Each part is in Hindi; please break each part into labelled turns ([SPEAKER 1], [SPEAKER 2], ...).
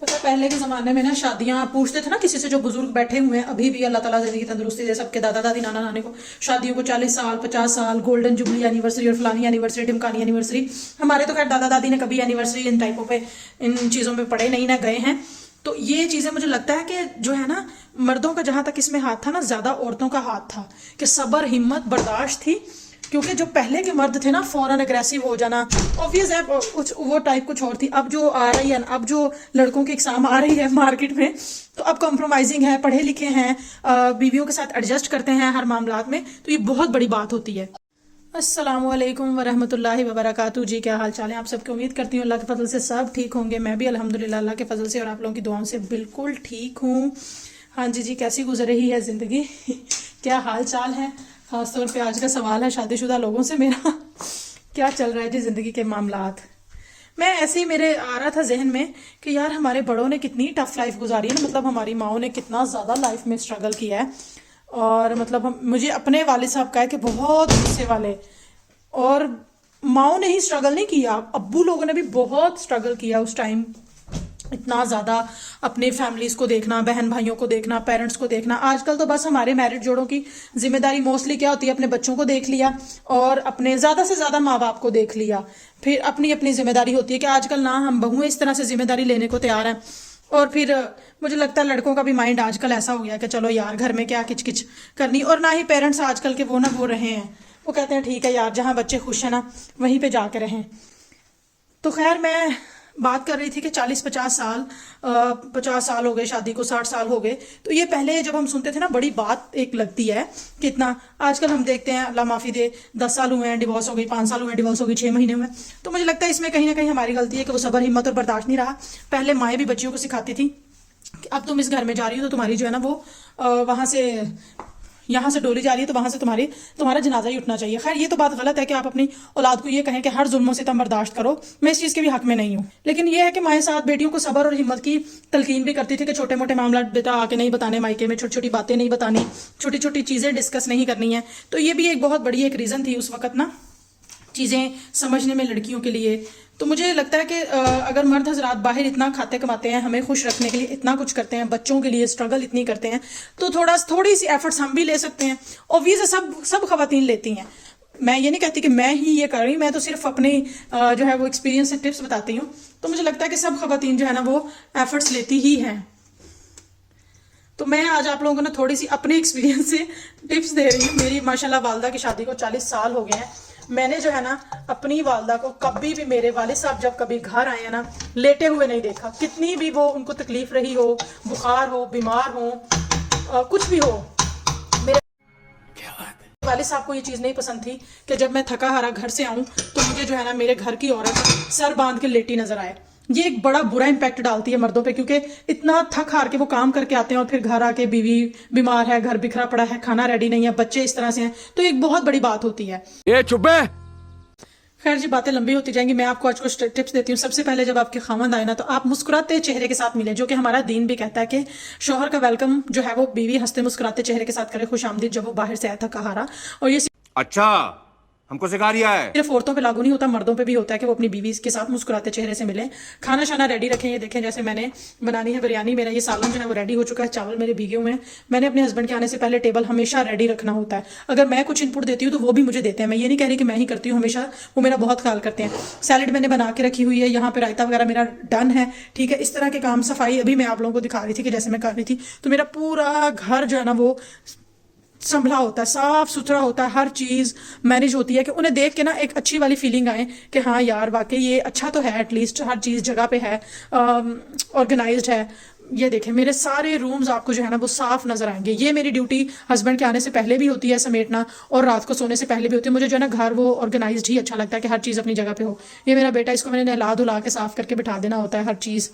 [SPEAKER 1] पता है, पहले के ज़माने में ना शादियां पूछते थे ना किसी से जो बुजुर्ग बैठे हुए हैं, अभी भी अल्लाह ताला ज़िंदगी तंदुरुस्ती दे सबके दादा दादी नाना नानी को, शादियों को 40 साल 50 साल गोल्डन जुबली एनिवर्सरी और फलानी एनिवर्सरी ढिमकानी एनिवर्सरी। हमारे तो खैर दादा दादी ने कभी एनिवर्सरी इन टाइपों पे इन चीज़ों पे पड़े नहीं ना गए हैं। तो ये चीज़ें मुझे लगता है कि जो है ना, मर्दों का जहाँ तक इसमें हाथ था ना, ज़्यादा औरतों का हाथ था कि सब्र हिम्मत बर्दाश्त थी। क्योंकि जो पहले के मर्द थे ना, फौरन अग्रेसिव हो जाना, ऑब्वियस है, कुछ वो टाइप कुछ और थी। अब जो आ रही है, अब जो लड़कों की एग्जाम आ रही है मार्केट में, तो अब कॉम्प्रोमाइजिंग है, पढ़े लिखे हैं, बीवियों के साथ एडजस्ट करते हैं हर मामलात में, तो ये बहुत बड़ी बात होती है। अस्सलामुअलैकुम वरहमतुल्लाहि वबरकातुहू जी, क्या हाल चाल है आप सबकी? उम्मीद करती हूँ अल्लाह के फजल से सब ठीक होंगे। मैं भी अल्हम्दुलिल्लाह अल्लाह के फजल से और आप लोगों की दुआओं से बिल्कुल ठीक हूँ। हाँ जी, कैसी गुजर रही है ज़िंदगी क्या हाल चाल है? ख़ासतौर पे आज का सवाल है शादीशुदा लोगों से मेरा क्या चल रहा है जी ज़िंदगी के मामलात। मैं ऐसे ही मेरे आ रहा था जहन में कि यार हमारे बड़ों ने कितनी टफ लाइफ गुजारी है ना, मतलब हमारी माओ ने कितना ज़्यादा लाइफ में स्ट्रगल किया है। और मतलब मुझे अपने वालिद साहब का है कि बहुत गुस्से वाले, और माओ ने ही स्ट्रगल नहीं किया, अब्बू लोगों ने भी बहुत स्ट्रगल किया उस टाइम। इतना ज़्यादा अपने फैमिलीज़ को देखना, बहन भाइयों को देखना, पेरेंट्स को देखना। आजकल तो बस हमारे मैरिड जोड़ों की जिम्मेदारी मोस्टली क्या होती है, अपने बच्चों को देख लिया और अपने ज़्यादा से ज़्यादा माँ बाप को देख लिया, फिर अपनी अपनी जिम्मेदारी होती है कि आजकल ना हम बहुएं इस तरह से जिम्मेदारी लेने को तैयार हैं। और फिर मुझे लगता है लड़कों का भी माइंड आजकल ऐसा हो गया कि चलो यार घर में क्या किचकिच करनी, और ना ही पेरेंट्स आजकल के वो ना वो रहे हैं, वो कहते हैं ठीक है यार जहाँ बच्चे खुश हैं ना वहीं पे जाके रहें। तो खैर मैं बात कर रही थी कि 40-50 साल 50 साल हो गए शादी को, 60 साल हो गए। तो ये पहले जब हम सुनते थे ना बड़ी बात एक लगती है कितना। आजकल हम देखते हैं अल्लाह माफ़ी दे 10 साल हुए हैं डिवोर्स हो गई, 5 साल हुए हैं डिवोर्स हो गई, 6 महीने हुए। तो मुझे लगता है इसमें कहीं ना कहीं हमारी गलती है कि वो सब्र हिम्मत और बर्दाश्त नहीं रहा। पहले माएँ भी बच्चियों को सिखाती थी कि अब तुम इस घर में जा रही हो तो तुम्हारी जो है ना वो वहाँ से यहाँ से डोली जा रही है तो वहां से तुम्हारा जनाजा ही उठना चाहिए। खैर ये तो बात गलत है कि आप अपनी औलाद को ये कहें कि हर जुल्मों से तुम बर्दाश्त करो, मैं इस चीज़ के भी हक में नहीं हूँ। लेकिन ये है कि माएँ साथ बेटियों को सब्र और हिम्मत की तलकीन भी करती थी कि छोटे मोटे मामला बेटा आके नहीं बताने, मायके में छोटी छोटी बातें नहीं बतानी, छोटी छोटी चीज़ें डिस्कस नहीं करनी है। तो ये भी एक बहुत बड़ी एक रीज़न थी उस वक्त ना चीज़ें समझने में लड़कियों के लिए। तो मुझे लगता है कि अगर मर्द हजरात बाहर इतना खाते कमाते हैं, हमें खुश रखने के लिए इतना कुछ करते हैं, बच्चों के लिए स्ट्रगल इतनी करते हैं, तो थोड़ी सी एफर्ट्स हम भी ले सकते हैं। ऑब्वियस सब खवातीन लेती हैं, मैं ये नहीं कहती कि मैं ही ये कर रही, मैं तो सिर्फ अपनी जो है वो एक्सपीरियंस से टिप्स बताती हूँ। तो मुझे लगता है कि सब खवातीन जो है ना वो एफर्ट्स लेती ही हैं। तो मैं आज आप लोगों को ना थोड़ी सी अपने एक्सपीरियंस से टिप्स दे रही हूँ। मेरी माशाल्लाह वालदा की शादी को 40 साल हो गए हैं। मैंने जो है ना अपनी वालदा को कभी भी, मेरे वालिद साहब जब कभी घर आए हैं ना, लेटे हुए नहीं देखा। कितनी भी वो उनको तकलीफ रही हो, बुखार हो, बीमार हो, कुछ भी हो, मेरे वालिद साहब को ये चीज़ नहीं पसंद थी कि जब मैं थका हारा घर से आऊँ तो मुझे जो है ना मेरे घर की औरत सर बांध के लेटी नजर आए। ये एक बड़ा बुरा इंपैक्ट डालती है मर्दों पे, क्योंकि इतना थक हार के वो काम करके आते हैं और फिर घर आके बीवी बीमार है, घर बिखरा पड़ा है, खाना रेडी नहीं है, बच्चे इस तरह से हैं, तो एक बहुत बड़ी बात होती है।
[SPEAKER 2] ये चुप है।
[SPEAKER 1] खैर जी बातें लंबी होती जाएंगी, मैं आपको आज कुछ टिप्स देती हूँ। सबसे पहले जब आपके खामंद आए ना तो आप मुस्कुराते चेहरे के साथ मिले, जो कि हमारा दीन भी कहता है कि शौहर का वेलकम जो है वो बीवी हंसते मुस्कुराते चेहरे के साथ करे, खुश आमदीद, जब वो बाहर से आया थका हारा। और ये
[SPEAKER 2] अच्छा हमको सिखा रिया है।
[SPEAKER 1] सिर्फ औरतों पे लागू नहीं होता, मर्दों पे भी होता है कि वो अपनी बीवी के साथ मुस्कुराते चेहरे से मिले। खाना शाना रेडी रखें। ये देखें जैसे मैंने बनानी है बिरयानी, मेरा ये सालन जो है वो रेडी हो चुका है, चावल मेरे भीगे हुए हैं। मैंने अपने हस्बैंड के आने से पहले टेबल हमेशा रेडी रखना होता है। अगर मैं कुछ इनपुट देती हूँ तो वो भी मुझे देते हैं, मैं ये नहीं कह रही कि मैं ही करती हूँ, हमेशा वो मेरा बहुत ख्याल करते हैं। सैलड मैंने बना के रखी हुई है, यहाँ पे रायता वगैरह मेरा डन है, ठीक है। इस तरह के काम, सफाई अभी मैं आप लोगों को दिखा रही थी कि जैसे मैं कर रही थी, तो मेरा पूरा घर जो है ना वो संभला होता है, साफ सुथरा होता है, हर चीज़ मैनेज होती है कि उन्हें देख के ना एक अच्छी वाली फीलिंग आए कि हाँ यार वाकई ये अच्छा तो है, एटलीस्ट हर चीज़ जगह पे है, ऑर्गेनाइज्ड है। ये देखें मेरे सारे रूम्स आपको जो है ना वो साफ नजर आएंगे। ये मेरी ड्यूटी हस्बैंड के आने से पहले भी होती है समेटना, और रात को सोने से पहले भी होती है। मुझे जो है ना घर वो ऑर्गेनाइज्ड ही अच्छा लगता है कि हर चीज़ अपनी जगह पे हो। ये मेरा बेटा, इसको मैंने नहला धुला के साफ करके बिठा देना होता है, हर चीज़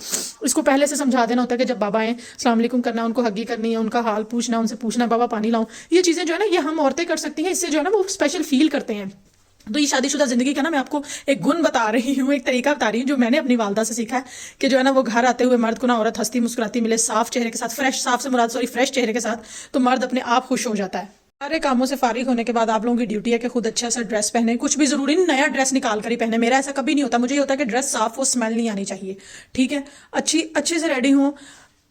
[SPEAKER 1] इसको पहले से समझा देना होता है कि जब बाबा आए अस्सलाम वालेकुम करना, उनको हग्गी करनी है, उनका हाल पूछना, उनसे पूछना बाबा पानी लाऊं। ये चीज़ें जो है ना ये हम औरतें कर सकती हैं, इससे जो है ना वो स्पेशल फील करते हैं। तो ये शादीशुदा जिंदगी का ना मैं आपको एक गुण बता रही हूँ, एक तरीका बता रही हूँ जो मैंने अपनी वालदा से सीखा है कि जो है ना वो घर आते हुए मर्द को ना औरत हंसती मुस्कुराती मिले, साफ चेहरे के साथ, फ्रेश, साफ से मुराद सॉरी फ्रेश चेहरे के साथ, तो मर्द अपने आप खुश हो जाता है। सारे कामों से फारिग होने के बाद आप लोगों की ड्यूटी है कि खुद अच्छा सा ड्रेस पहने, कुछ भी जरूरी नहीं नया ड्रेस निकाल कर ही पहने, मेरा ऐसा कभी नहीं होता, मुझे ये होता है कि ड्रेस साफ हो, स्मेल नहीं आनी चाहिए, ठीक है, अच्छे से रेडी हो।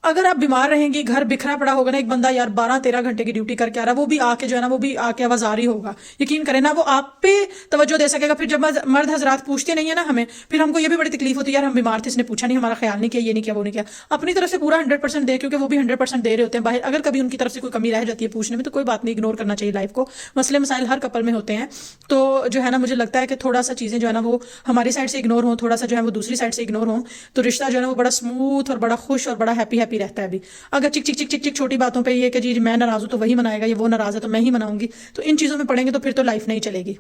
[SPEAKER 1] अगर आप बीमार रहेंगी, घर बिखरा पड़ा होगा ना, एक बंदा यार 12-13 घंटे की ड्यूटी करके आ रहा है, वो भी आके जो है ना, वो भी आके आवाजारी होगा, यकीन करें ना, वो आप पे तवज्जो दे सकेगा। फिर जब मर्द हजरात पूछते नहीं है ना हमें, फिर हमको ये भी बड़ी तकलीफ होती है, यार हम बीमार थे, इसने पूछा नहीं, हमारा ख्याल नहीं किया, ये नहीं किया, वो नहीं किया। अपनी तरफ से पूरा 100% दे, क्योंकि वो भी 100% दे रहे होते हैं बाहर। अगर कभी उनकी तरफ से कोई कमी रह जाती है पूछने में, तो कोई बात नहीं, इग्नोर करना चाहिए लाइफ को। मसले मसाइल हर कपल में होते हैं, तो जो है ना, मुझे लगता है कि थोड़ा सा चीजें जो है ना, वो हमारी साइड से इग्नोर हो, थोड़ा सा जो है वो दूसरी साइड से इग्नोर हो, तो रिश्ता जो है ना, वो बड़ा स्मूथ और बड़ा खुश और बड़ा हैप्पी रहता है अभी। अगर चिक चिक चिक चिक चिक छोटी बातों पे ये कि जी मैं नाराज हूं तो वही मनाएगा, ये वो नाराज है तो मैं ही मनाऊंगी, तो इन चीजों में पड़ेंगे तो फिर तो लाइफ नहीं चलेगी।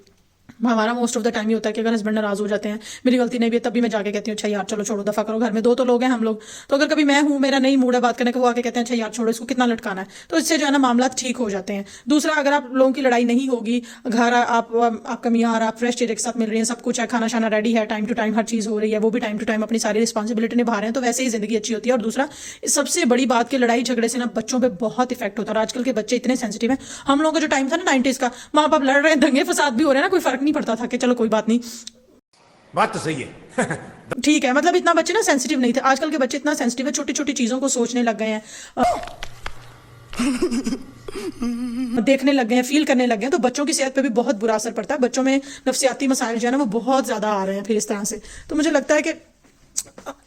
[SPEAKER 1] हमारा मोस्ट ऑफ द टाइम ये होता है कि अगर हस्बैंड नाराज हो जाते हैं, मेरी गलती नहीं भी है, तभी मैं जाके कहती हूँ अच्छा यार चलो छोड़ो, दफा करो, घर में 2 तो लोग हैं हम लोग, तो अगर कभी मैं हूँ, मेरा नहीं मूड है बात करने का, वो आके कहते हैं अच्छा यार छोड़ो, इसको कितना लटकाना है, तो इससे जो है ना मामला ठीक हो जाते हैं। दूसरा, अगर आप लोगों की लड़ाई नहीं होगी, घर आपका मियाँ आप फ्रेश चेहरे के साथ मिल रही है, सब कुछ है, खाना शाना रेडी है, टाइम टू टाइम हर चीज हो रही है, वो भी टाइम टू टाइम अपनी सारी रिस्पॉन्सिबिलिटी निभा रहे हैं, तो वैसे ही जिंदगी अच्छी होती है। और दूसरा, सबसे बड़ी बात की लड़ाई झगड़े से ना बच्चों पर बहुत इफेक्ट होता है, और आजकल के बच्चे इतने सेंसिटिव हैं। हम लोगों का जो टाइम था ना 90s का, माँ बाप लड़ रहे हैं, दंगे फसाद भी हो रहे हैं ना, कोई फर्क नहीं पड़ता था कि चलो कोई बात नहीं,
[SPEAKER 2] बात तो सही है।
[SPEAKER 1] ठीक है, मतलब इतना बच्चे ना सेंसिटिव नहीं थे। आजकल के बच्चे इतना सेंसिटिव है, छोटी छोटी चीजों को सोचने लग गए हैं, देखने लग गए हैं, फील करने लग गए हैं, तो बच्चों की सेहत पे भी बहुत बुरा असर पड़ता है। बच्चों में नफ्सियाती मसाइल जो है ना, वो बहुत ज्यादा आ रहे हैं फिर इस तरह से। तो मुझे लगता है कि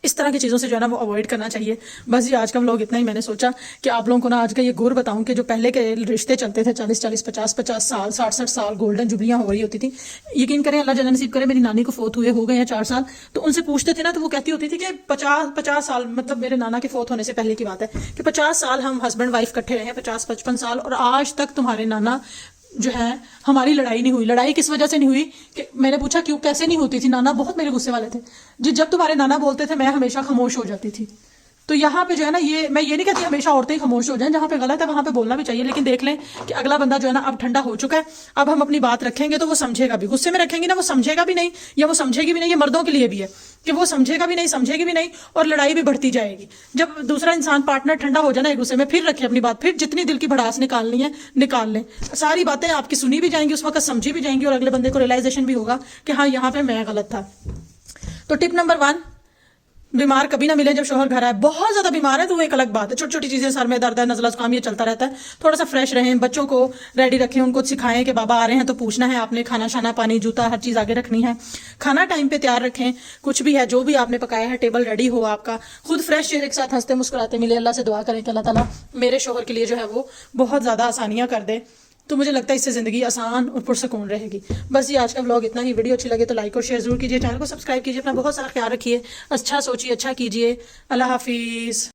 [SPEAKER 1] इस तरह की चीज़ों से जो है ना वो अवॉइड करना चाहिए। बस ये आज का व्लॉग इतना ही। मैंने सोचा कि आप लोगों को ना आज का ये गुर बताऊं कि जो पहले के रिश्ते चलते थे 40-40, 50-50 साल, 60-60 साल, गोल्डन जुबलियां हो रही होती थी। यकीन करें, अल्लाह जल्द नसीब करे, मेरी नानी को फोत हुए हो गए हैं 4 साल, तो उनसे पूछते थे ना, तो वो कहती होती थी कि 50 साल, मतलब मेरे नाना के फोत होने से पहले की बात है, कि 50 साल हम हस्बैंड वाइफ इकट्ठे रहे हैं, 50-55 साल, और आज तक तुम्हारे नाना जो है हमारी लड़ाई नहीं हुई। लड़ाई किस वजह से नहीं हुई कि मैंने पूछा क्यों, कैसे नहीं होती थी, नाना बहुत मेरे गुस्से वाले थे जी, जब तुम्हारे नाना बोलते थे मैं हमेशा खामोश हो जाती थी। तो यहाँ पे जो है ना, ये मैं ये नहीं कहती हमेशा औरतें ही खामोश हो जाएं, जहाँ पे गलत है वहां पे बोलना भी चाहिए, लेकिन देख लें कि अगला बंदा जो है ना अब ठंडा हो चुका है, अब हम अपनी बात रखेंगे तो वो समझेगा भी। गुस्से में रखेंगे ना, वो समझेगा भी नहीं या वो समझेगी भी नहीं। ये मर्दों के लिए भी है कि वो समझेगा भी नहीं, समझेगी भी नहीं, और लड़ाई भी बढ़ती जाएगी। जब दूसरा इंसान पार्टनर ठंडा हो जाए ना एक गुस्से में, फिर रखे अपनी बात, फिर जितनी दिल की भड़ास निकालनी है निकाल लें, सारी बातें आपकी सुनी भी जाएंगी, उस वक्त समझी भी जाएंगी, और अगले बंदे को रियलाइजेशन भी होगा कि हाँ यहाँ पे मैं गलत था। तो टिप नंबर 1, बीमार कभी ना मिले जब शोहर घर आए। बहुत ज्यादा बीमार है तो वो एक अलग बात है, छोटी छोटी चीजें, सर में दर्द है, नजला जुकाम, ये चलता रहता है, थोड़ा सा फ्रेश रहें, बच्चों को रेडी रखें, उनको सिखाएं कि बाबा आ रहे हैं तो पूछना है आपने, खाना शाना पानी जूता हर चीज आगे रखनी है, खाना टाइम पे तैयार रखें, कुछ भी है जो भी आपने पकाया है टेबल रेडी हो आपका, खुद फ्रेश चेहरे के साथ हंसते मुस्कुराते मिले। अल्लाह से दुआ करें कि अल्लाह ताला मेरे शोहर के लिए जो है वो बहुत ज्यादा आसानियां कर दे, तो मुझे लगता है इससे जिंदगी आसान और पुरसकून रहेगी। बस ये आज का व्लॉग इतना ही। वीडियो अच्छी लगे तो लाइक और शेयर जरूर कीजिए, चैनल को सब्सक्राइब कीजिए, अपना बहुत सारा ख्याल रखिए, अच्छा सोचिए, अच्छा कीजिए। अल्लाह हाफिज।